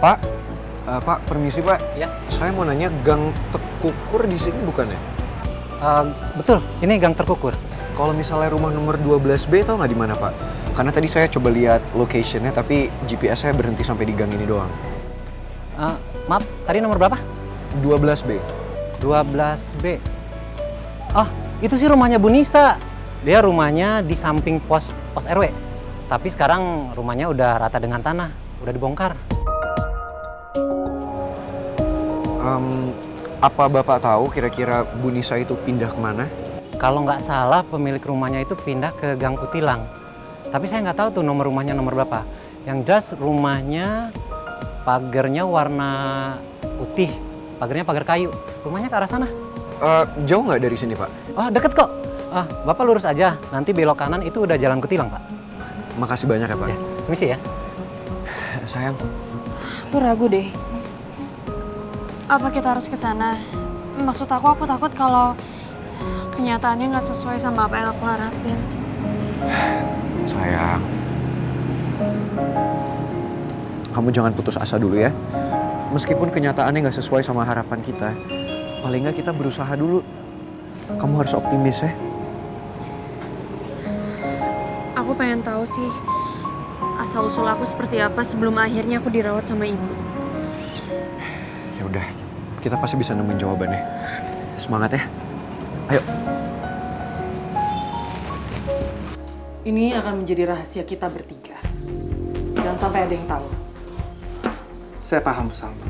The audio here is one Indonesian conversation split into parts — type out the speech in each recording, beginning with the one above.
Pak, Pak, permisi Pak. Ya. Saya mau nanya, Gang Tekukur di sini bukan ya? Betul, ini Gang Terkukur. Kalau misalnya rumah nomor 12B tau nggak di mana Pak? Karena tadi saya coba lihat location-nya, tapi GPS saya berhenti sampai di gang ini doang. Maaf, tadi nomor berapa? 12B. 12B. Oh, itu sih rumahnya Bu Nisa. Dia rumahnya di samping pos RW. Tapi sekarang rumahnya udah rata dengan tanah, udah dibongkar. Apa Bapak tahu kira-kira Bu Nisa itu pindah kemana? Kalau nggak salah pemilik rumahnya itu pindah ke Gang Kutilang. Tapi saya nggak tahu tuh nomor rumahnya nomor berapa. Yang jelas rumahnya pagarnya warna putih, pagarnya pagar kayu. Rumahnya ke arah sana. Jauh nggak dari sini Pak? Oh, deket kok. Bapak lurus aja, nanti belok kanan itu udah jalan Kutilang, Pak. Makasih banyak ya Pak. Ya, permisi ya. Sayang. Aku ragu deh. Apa kita harus ke sana? Maksud aku takut kalau kenyataannya nggak sesuai sama apa yang aku harapin. Sayang. Kamu jangan putus asa dulu ya. Meskipun kenyataannya nggak sesuai sama harapan kita, paling nggak kita berusaha dulu. Kamu harus optimis ya. Aku pengen tahu sih asal-usul aku seperti apa sebelum akhirnya aku dirawat sama ibu. Ya udah, kita pasti bisa nemuin jawabannya. Semangat ya. Ayo. Ini akan menjadi rahasia kita bertiga. Jangan sampai ada yang tahu. Saya paham, Bu Salma.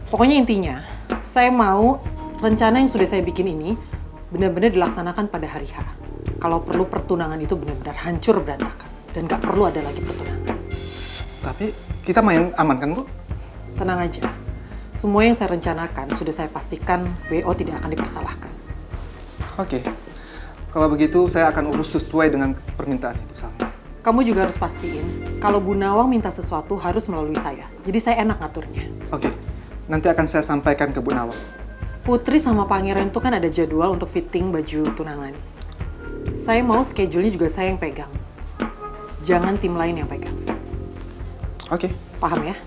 Pokoknya intinya, saya mau rencana yang sudah saya bikin ini benar-benar dilaksanakan pada hari H. Kalau perlu pertunangan itu benar-benar hancur berantakan. Dan gak perlu ada lagi pertunangan. Tapi kita main aman kan, Bu? Tenang aja. Semua yang saya rencanakan sudah saya pastikan WO tidak akan dipersalahkan. Oke. Kalau begitu saya akan urus sesuai dengan permintaan Ibu Salma. Kamu juga harus pastiin kalau Bu Nawang minta sesuatu harus melalui saya. Jadi saya enak ngaturnya. Oke. Nanti akan saya sampaikan ke Bu Nawang. Putri sama Pangeran itu kan ada jadwal untuk fitting baju tunangan. Saya mau schedule-nya juga saya yang pegang. Jangan tim lain yang pegang. Oke. Paham ya?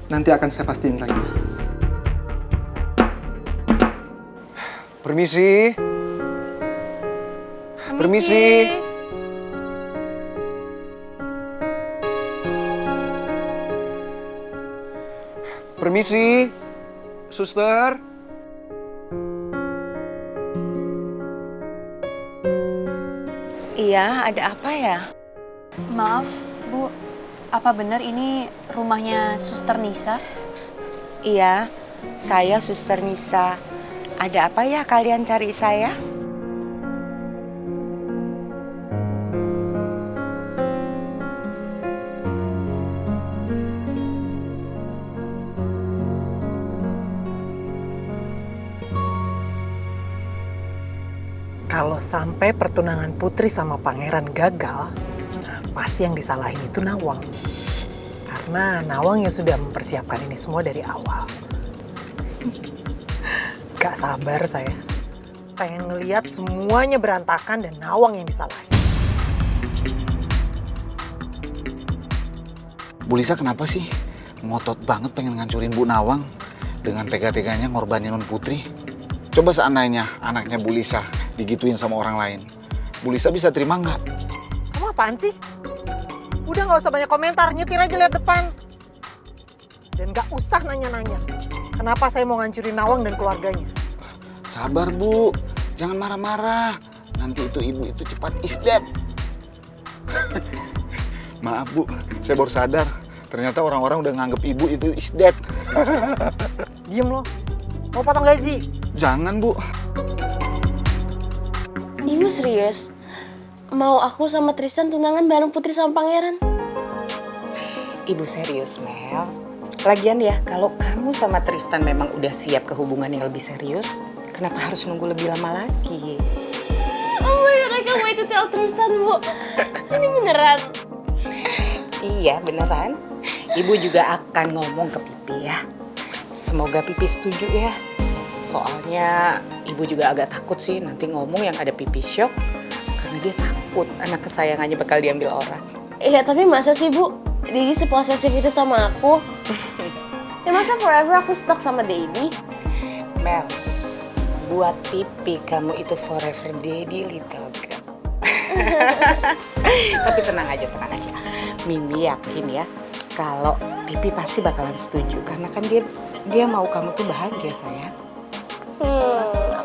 Nanti akan saya pastiin lagi. Permisi. Permisi. Permisi. Suster. Iya, ada apa ya? Maaf, Bu. Apa benar ini rumahnya Suster Nisa? Iya, saya Suster Nisa. Ada apa ya kalian cari saya? Kalau sampai pertunangan Putri sama Pangeran gagal, pasti yang disalahin itu Nawang. Karena Nawang yang sudah mempersiapkan ini semua dari awal. Gak sabar saya. Pengen ngeliat semuanya berantakan dan Nawang yang disalahin. Bu Lisa kenapa sih ngotot banget pengen ngancurin Bu Nawang dengan tega-teganya ngorbanin non Putri? Coba seandainya anaknya Bu Lisa digituin sama orang lain, Bu Lisa bisa terima nggak? Kamu apaan sih? Udah gak usah banyak komentar, nyetir aja lihat depan. Dan gak usah nanya-nanya. Kenapa saya mau ngancurin Nawang dan keluarganya? Sabar Bu, jangan marah-marah. Nanti itu ibu itu cepat isdet. Maaf Bu, saya baru sadar. Ternyata orang-orang udah nganggep ibu itu isdet. Diem lo, mau potong gaji? Jangan Bu. Ibu serius? Mau aku sama Tristan tunangan bareng Putri sama Pangeran? Ibu serius, Mel. Lagian ya, kalau kamu sama Tristan memang udah siap ke hubungan yang lebih serius, kenapa harus nunggu lebih lama lagi? Oh my god, I can't wait to tell Tristan, Bu. Ini beneran? Iya, beneran. Ibu juga akan ngomong ke Pipi ya. Semoga Pipi setuju ya. Soalnya ibu juga agak takut sih nanti ngomong yang ada Pipi shock. Karena dia takut anak kesayangannya bakal diambil orang. Iya, tapi masa sih, Bu? Didi seposesif itu sama aku? Ya masa forever aku stuck sama Daddy? Mel, buat Pipi kamu itu forever daddy little girl. Tapi tenang aja, tenang aja. Mimi yakin ya kalau Pipi pasti bakalan setuju karena kan dia mau kamu tuh bahagia sayang.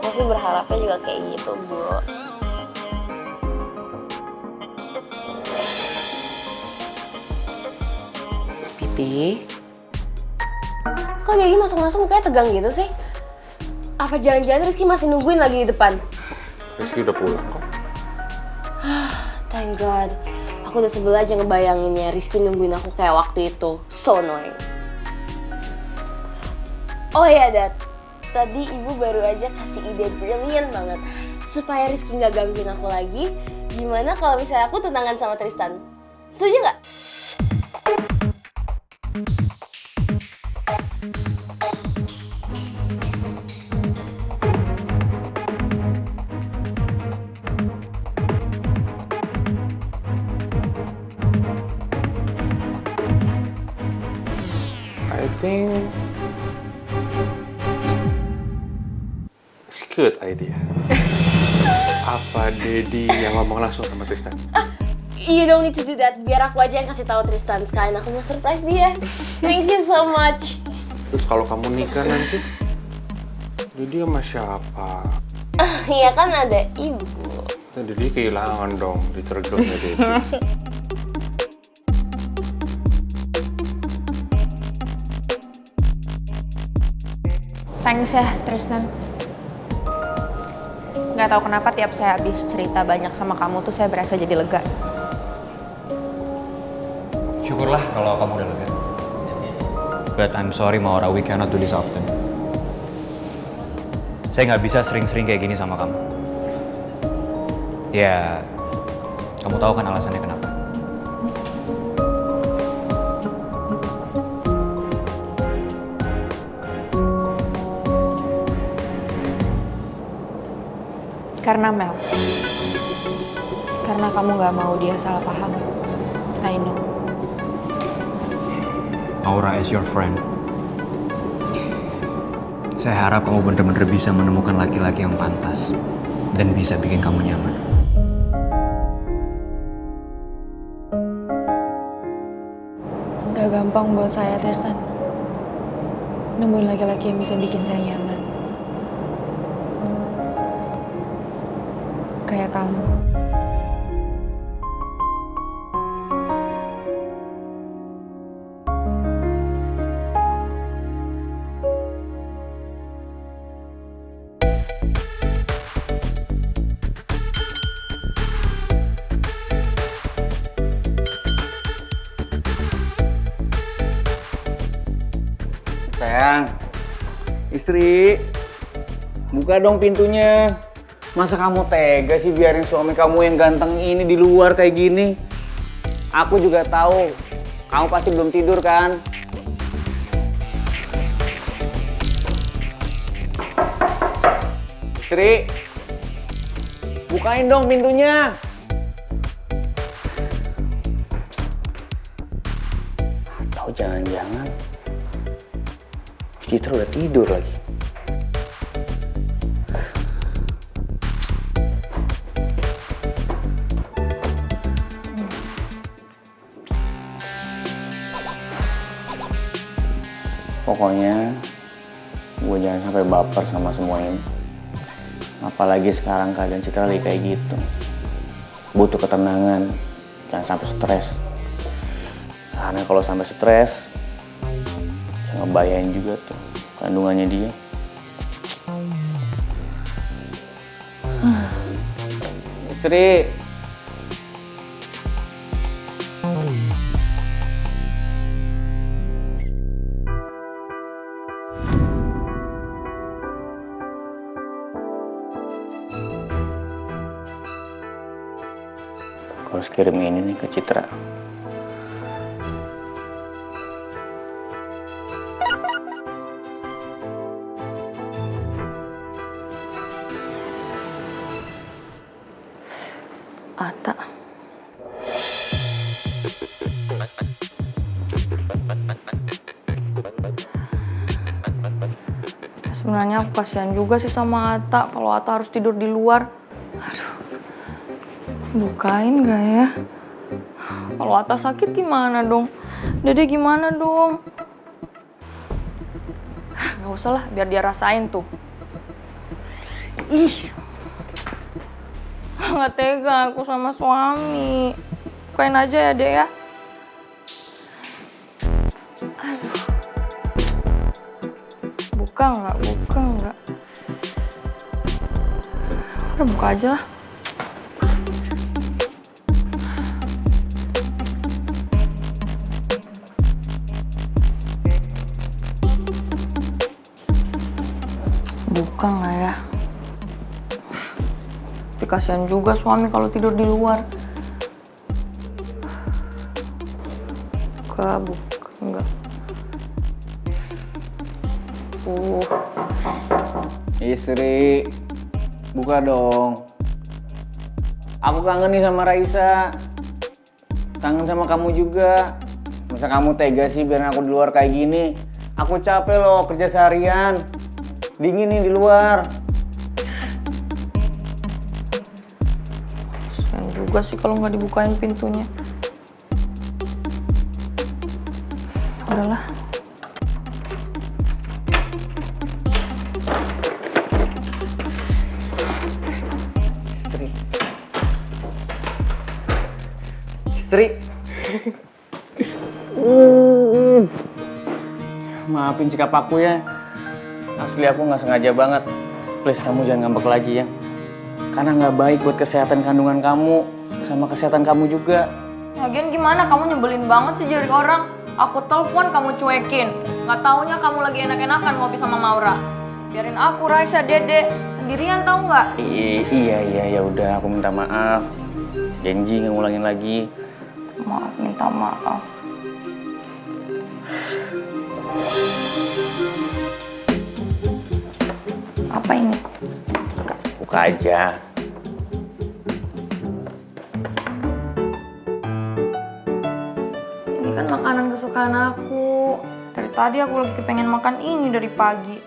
Aku sih berharapnya juga kayak gitu, Bu. Pipi, Kok Daddy masuk-masuk kayak tegang gitu sih? Apa jangan-jangan Rizky masih nungguin lagi di depan? Rizky udah pulang kok. Thank God. Aku udah sebel aja ngebayanginnya Rizky nungguin aku kayak waktu itu. So annoying. Oh iya, Dad. Tadi Ibu baru aja kasih ide brilliant banget. Supaya Rizky nggak gangguin aku lagi, gimana kalau misalnya aku tunangan sama Tristan? Setuju nggak? I think it's good idea. Apa Daddy yang ngomong langsung sama Tristan? You don't need to do that. Biar aku aja yang kasih tahu Tristan. Sekalian aku mau surprise dia. Thank you so much. Terus kalau kamu nikah nanti, Daddy sama siapa? Iya kan ada Ibu. Nah, Daddy kehilangan dong di tergelnya Daddy. Thanks ya, Tristan. Gak tahu kenapa tiap saya habis cerita banyak sama kamu tuh saya berasa jadi lega. Syukurlah kalau kamu udah lega. But I'm sorry Maura, we cannot do this often. Saya nggak bisa sering-sering kayak gini sama kamu. Ya, kamu tahu kan alasannya kenapa? Karena Mel. Karena kamu gak mau dia salah paham. I know. Maura, as your friend, saya harap kamu bener-bener bisa menemukan laki-laki yang pantas dan bisa bikin kamu nyaman. Gak gampang buat saya, Tristan. Nemuin laki-laki yang bisa bikin saya nyaman. Kayak kamu. Sayang, istri, buka dong pintunya. Masa kamu tega sih biarin suami kamu yang ganteng ini di luar kayak gini? Aku juga tahu, kamu pasti belum tidur kan? Istri, bukain dong pintunya. Atau jangan-jangan Citra udah tidur lagi. Pokoknya gue jangan sampai baper sama semua ini. Apalagi sekarang keadaan Citra lagi kayak gitu. Butuh ketenangan, jangan sampai stres. Karena kalau sampai stres, bisa ngebayain juga tuh kandungannya dia. Istri, harus kirim ini nih ke Citra. Ata. sebenarnya aku kasihan juga sih sama Ata kalau Ata harus tidur di luar. Aduh, bukain gak ya? Kalau Ata sakit gimana dong? Dede gimana dong? Gak usah lah, biar dia rasain tuh. Ih, gak tega aku sama suami. Bukain aja ya, Dek ya. Aduh. Buka nggak? Udah buka aja lah. Buka nggak ya? Tapi kasihan juga suami kalau tidur di luar. Buka nggak? Istri, buka dong. Aku kangen nih sama Raisa. Kangen sama kamu juga. Masa kamu tega sih biar aku di luar kayak gini? Aku capek loh kerja seharian. Dingin nih di luar. Kasihan juga sih kalau nggak dibukain pintunya. Udahlah. Istri. Maafin sikap aku ya. Asli aku nggak sengaja banget. Please kamu jangan ngambek lagi ya. Karena nggak baik buat kesehatan kandungan kamu sama kesehatan kamu juga. Lagian gimana kamu nyebelin banget sih jadi orang. Aku telepon kamu cuekin. Nggak taunya kamu lagi enak-enakan ngopi sama Maura. Biarin aku, Raisa, Dede sendirian tahu nggak? Iya ya udah aku minta maaf. Janji nggak ngulangin lagi. Maaf, minta maaf. Apa ini? Buka aja. Ini kan makanan kesukaan aku. Dari tadi aku lagi kepengen makan ini dari pagi.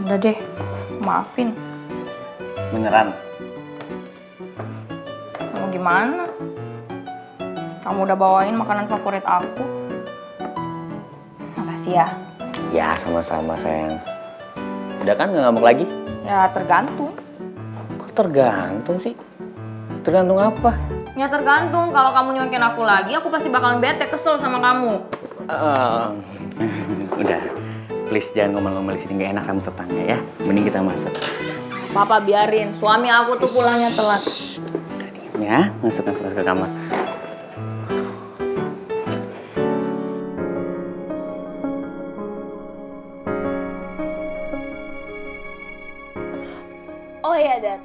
Udah deh, maafin. Beneran? Mau gimana? Kamu udah bawain makanan favorit aku. Makasih ya. Ya sama-sama sayang. Udah kan nggak ngambek lagi? Ya tergantung. Kok tergantung sih? Tergantung apa? Ya tergantung. Kalau kamu nyuekin aku lagi, aku pasti bakalan bete, kesel sama kamu. Udah. Please jangan ngomel-ngomel di sini, nggak enak sama tetangga ya. Mending kita masuk. Papa biarin. Suami aku tuh pulangnya telat. Udah diem ya. Masuk ke kamar. Oh ya, Dad.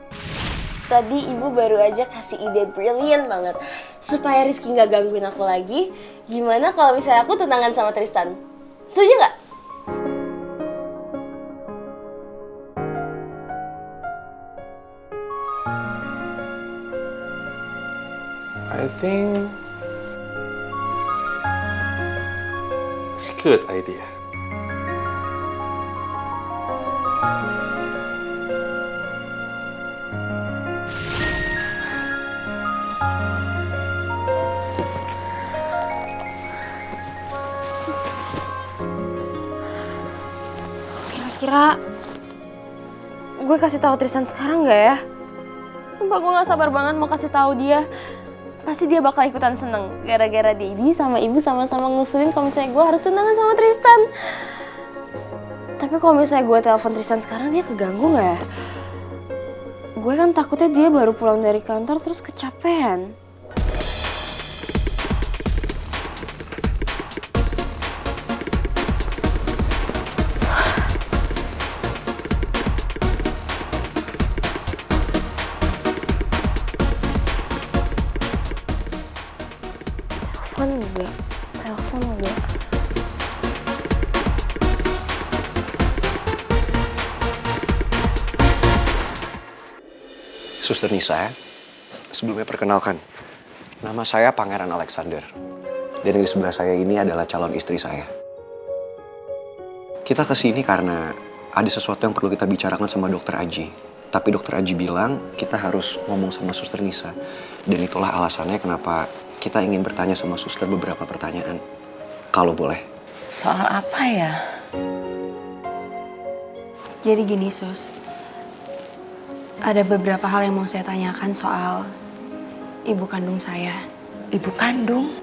Tadi ibu baru aja kasih ide brilian banget. Supaya Rizky nggak gangguin aku lagi, gimana kalau misalnya aku tunangan sama Tristan? Setuju nggak? I think it's a good idea. Kira-kira gue kasih tahu Tristan sekarang nggak ya? Sumpah gue nggak sabar banget mau kasih tahu dia. Pasti dia bakal ikutan seneng. Gara-gara Daddy sama ibu sama-sama ngusulin kalau misalnya gue harus tunangan sama Tristan. Tapi kalau misalnya gue telepon Tristan sekarang, dia keganggu nggak ya? Gue kan takutnya dia baru pulang dari kantor terus kecapean. Telepon enggak. Suster Nisa, sebelumnya perkenalkan. Nama saya Pangeran Alexander. Dan di sebelah saya ini adalah calon istri saya. Kita kesini karena ada sesuatu yang perlu kita bicarakan sama dokter Aji. Tapi dokter Aji bilang kita harus ngomong sama suster Nisa. Dan itulah alasannya kenapa kita ingin bertanya sama suster beberapa pertanyaan. Kalau boleh. Soal apa ya? Jadi gini, Sus. Ada beberapa hal yang mau saya tanyakan soal ibu kandung saya. Ibu kandung?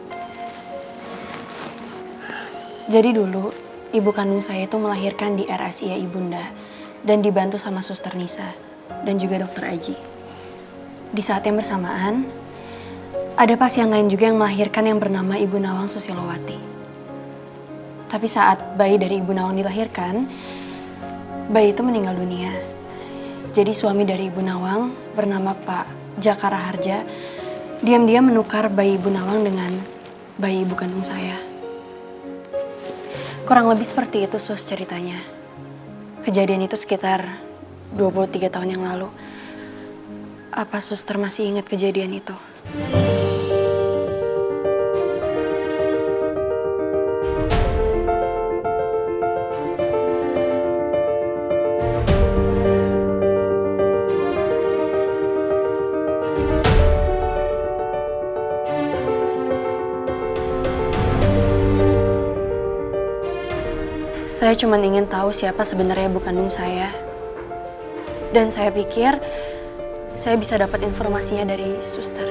Jadi dulu, ibu kandung saya itu melahirkan di RSIA Ibunda dan dibantu sama suster Nisa dan juga dokter Aji. Di saat yang bersamaan, ada pasien lain juga yang melahirkan yang bernama Ibu Nawang Susilowati. Tapi saat bayi dari Ibu Nawang dilahirkan, bayi itu meninggal dunia. Jadi suami dari Ibu Nawang bernama Pak Jaka Raharja diam-diam menukar bayi Ibu Nawang dengan bayi ibu kandung saya. Kurang lebih seperti itu, Sus, ceritanya. Kejadian itu sekitar 23 tahun yang lalu. Apa suster masih ingat kejadian itu? Saya cuma ingin tahu siapa sebenarnya ibu kandung saya. Dan saya pikir saya bisa dapat informasinya dari suster.